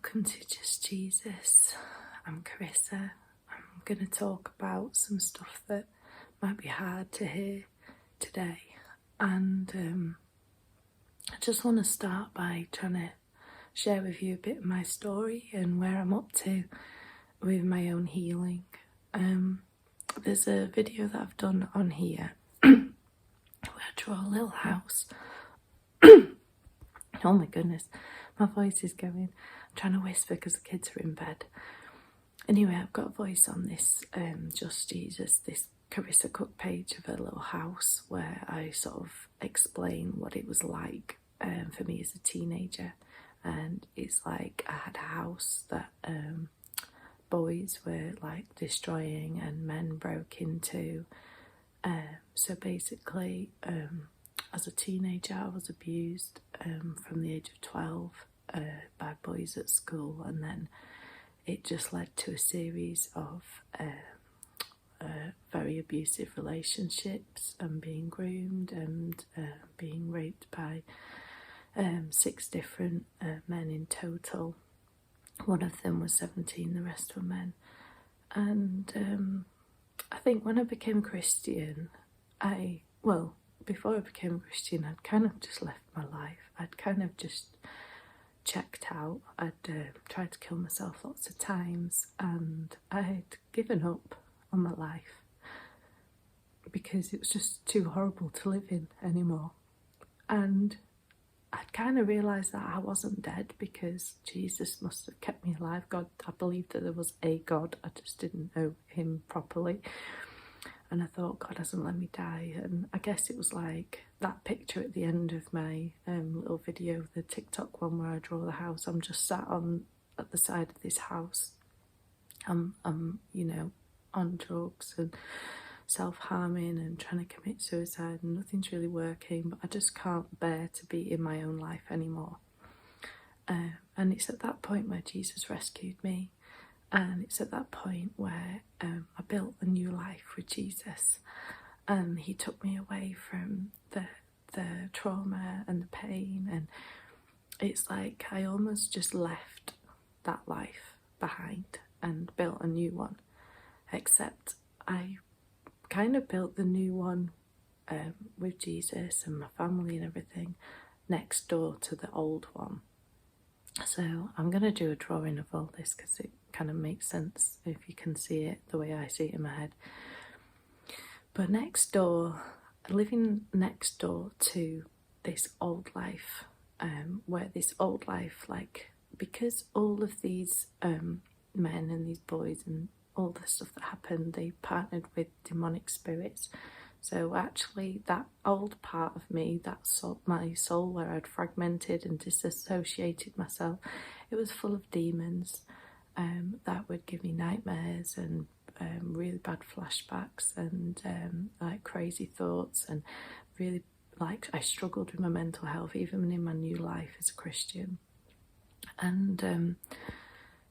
Welcome to Just Jesus. I'm Charissa. I'm going to talk about some stuff that might be hard to hear today, and I just want to start by trying to share with you a bit of my story and where I'm up to with my own healing. There's a video that I've done on here where I draw a little house. Oh my goodness, my voice is going. I'm trying to whisper because the kids are in bed. Anyway, I've got a voice on this Just Jesus, this Charissa Cook page of a little house where I sort of explain what it was like for me as a teenager. And it's like I had a house that boys were like destroying and men broke into. So basically, as a teenager, I was abused from the age of 12 by boys at school, and then it just led to a series of very abusive relationships and being groomed and being raped by 6 different men in total. One of them was 17, the rest were men. And I think when I became Christian, before I became a Christian, I'd kind of just left my life. I'd kind of just checked out. I'd tried to kill myself lots of times, and I'd given up on my life because it was just too horrible to live in anymore. And I'd kind of realised that I wasn't dead because Jesus must have kept me alive. God, I believed that there was a God, I just didn't know him properly. And I thought, God hasn't let me die. And I guess it was like that picture at the end of my little video, the TikTok one where I draw the house. I'm just sat at the side of this house. I'm on drugs and self-harming and trying to commit suicide, and nothing's really working, but I just can't bear to be in my own life anymore. And it's at that point where Jesus rescued me. And it's at that point where I built a new life with Jesus, and he took me away from the trauma and the pain, and it's like I almost just left that life behind and built a new one, except I kind of built the new one with Jesus and my family and everything next door to the old one. So I'm going to do a drawing of all this because it kind of makes sense if you can see it the way I see it in my head. But living next door to this old life, where this old life, like, because all of these men and these boys and all the stuff that happened, they partnered with demonic spirits. So actually that old part of me, my soul where I'd fragmented and disassociated myself, it was full of demons that would give me nightmares and really bad flashbacks and like crazy thoughts, and really like I struggled with my mental health even in my new life as a Christian. And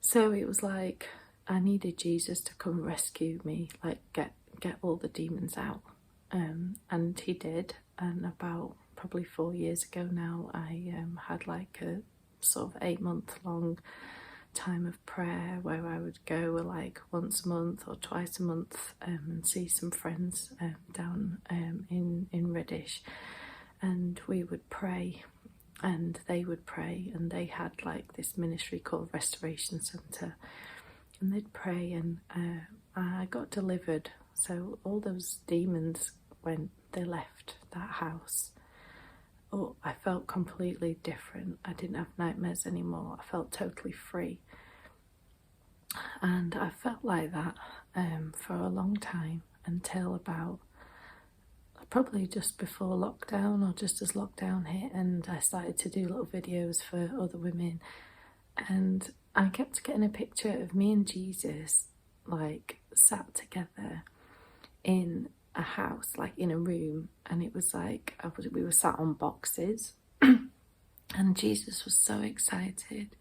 so it was like I needed Jesus to come rescue me, like get all the demons out. And he did, and about probably 4 years ago now, I had like a sort of 8-month long time of prayer where I would go like once a month or twice a month and see some friends down in Reddish, and we would pray and they would pray, and they had like this ministry called Restoration Centre, and they'd pray, and I got delivered. So all those demons, when they left that house, I felt completely different. I didn't have nightmares anymore. I felt totally free. And I felt like that for a long time, until about probably just before lockdown or just as lockdown hit, and I started to do little videos for other women, and I kept getting a picture of me and Jesus like sat together in a house, like in a room, and it was like we were sat on boxes and Jesus was so excited.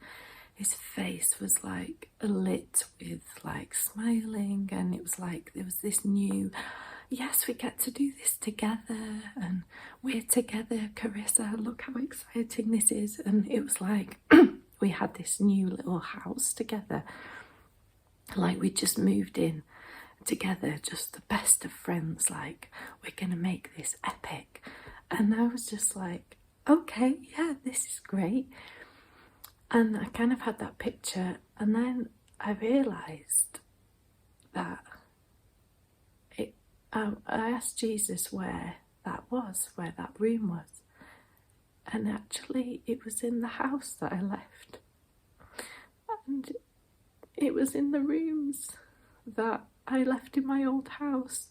His face was like lit with like smiling, and it was like there was this new, yes, we get to do this together, and we're together, Charissa, look how exciting this is. And it was like we had this new little house together. Like, we just moved in together, just the best of friends, like, we're gonna make this epic. And I was just like, okay, yeah, this is great. And I kind of had that picture, and then I realised that I asked Jesus where that was, where that room was. And actually, it was in the house that I left. And it was in the rooms that I left in my old house.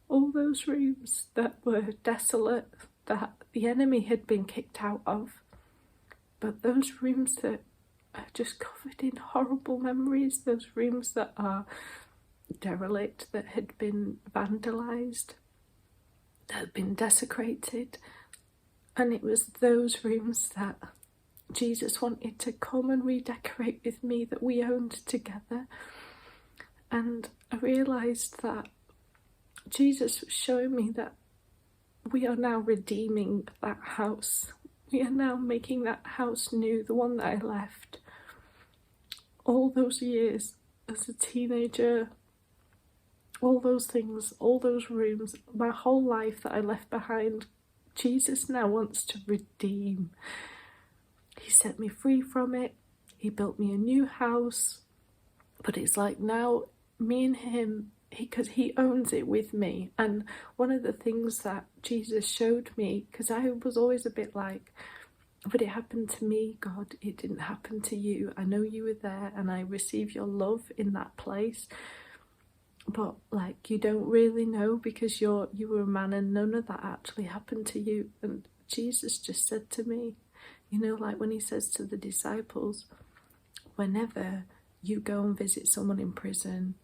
All those rooms that were desolate, that the enemy had been kicked out of. But those rooms that are just covered in horrible memories, those rooms that are derelict, that had been vandalised, that had been desecrated. And it was those rooms that Jesus wanted to come and redecorate with me, that we owned together. And I realised that Jesus was showing me that we are now redeeming that house. We are now making that house new, the one that I left. All those years as a teenager, all those things, all those rooms, my whole life that I left behind, Jesus now wants to redeem. He set me free from it. He built me a new house. But it's like now, me and him, because he owns it with me. And one of the things that Jesus showed me, because I was always a bit like, but it happened to me, God, it didn't happen to you. I know you were there and I receive your love in that place. But like, you don't really know because you were a man and none of that actually happened to you. And Jesus just said to me, you know, like when he says to the disciples, whenever you go and visit someone in prison,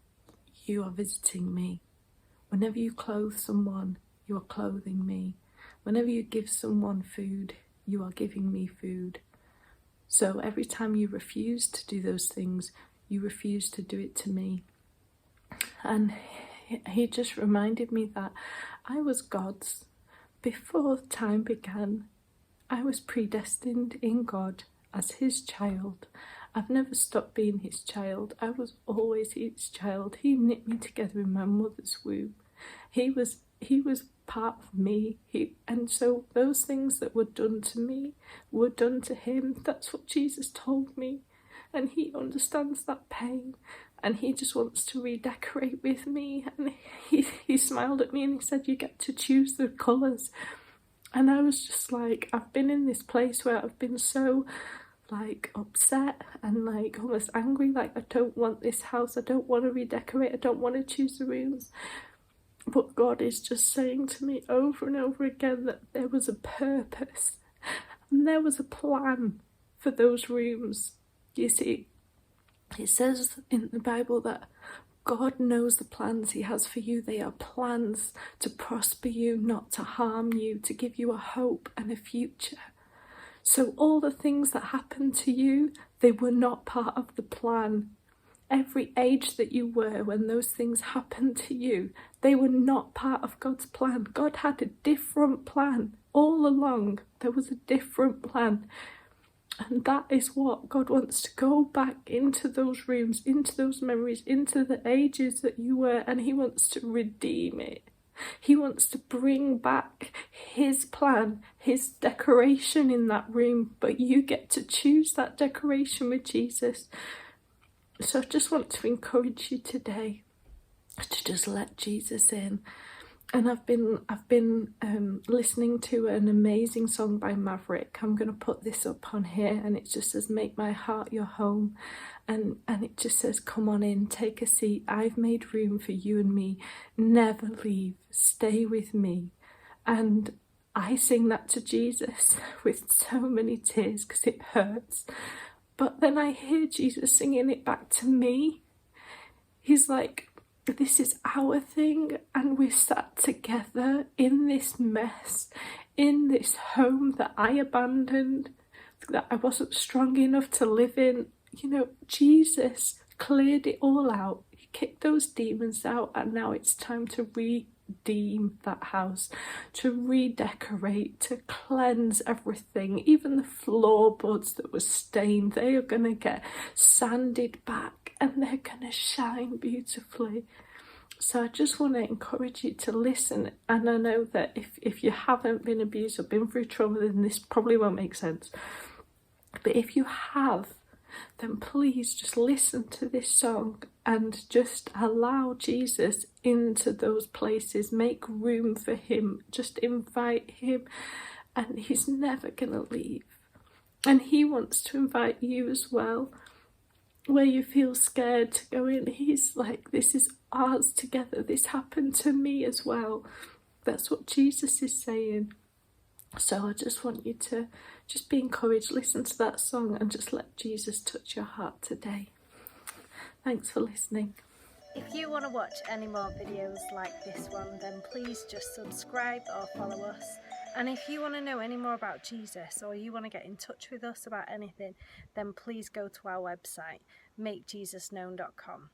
you are visiting me. Whenever you clothe someone, you are clothing me. Whenever you give someone food, you are giving me food. So every time you refuse to do those things, you refuse to do it to me. And he just reminded me that I was God's. Before time began, I was predestined in God as his child. I've never stopped being his child. I was always his child. He knit me together in my mother's womb. He was part of me. And so those things that were done to me were done to him. That's what Jesus told me. And he understands that pain. And he just wants to redecorate with me. And he smiled at me and he said, you get to choose the colours. And I was just like, I've been in this place where I've been so like upset and like almost angry, like I don't want this house, I don't want to redecorate, I don't want to choose the rooms. But God is just saying to me over and over again that there was a purpose and there was a plan for those rooms. You see, it says in the Bible that God knows the plans he has for you. They are plans to prosper you, not to harm you, to give you a hope and a future. So all the things that happened to you, they were not part of the plan. Every age that you were when those things happened to you, they were not part of God's plan. God had a different plan all along. There was a different plan. And that is what God wants to go back into those rooms, into those memories, into the ages that you were, and he wants to redeem it. He wants to bring back his plan, his decoration in that room, but you get to choose that decoration with Jesus. So I just want to encourage you today to just let Jesus in. And I've been listening to an amazing song by Maverick. I'm going to put this up on here, and it just says, make my heart your home. And it just says, come on in, take a seat. I've made room for you and me. Never leave. Stay with me. And I sing that to Jesus with so many tears because it hurts. But then I hear Jesus singing it back to me. He's like, this is our thing, and we're sat together in this mess, in this home that I abandoned, that I wasn't strong enough to live in. You know, Jesus cleared it all out. He kicked those demons out, and now it's time to redeem that house, to redecorate, to cleanse everything. Even the floorboards that were stained, they are going to get sanded back and they're going to shine beautifully. So I just want to encourage you to listen. And I know that if you haven't been abused or been through trauma, then this probably won't make sense. But if you have, then please just listen to this song and just allow Jesus into those places. Make room for him. Just invite him, and he's never going to leave. And he wants to invite you as well. Where you feel scared to go in, he's like, this is ours together. This happened to me as well. That's what Jesus is saying. So I just want you to just be encouraged, listen to that song and just let Jesus touch your heart today. Thanks for listening. If you want to watch any more videos like this one, then please just subscribe or follow us. And if you want to know any more about Jesus, or you want to get in touch with us about anything, then please go to our website, makejesusknown.com.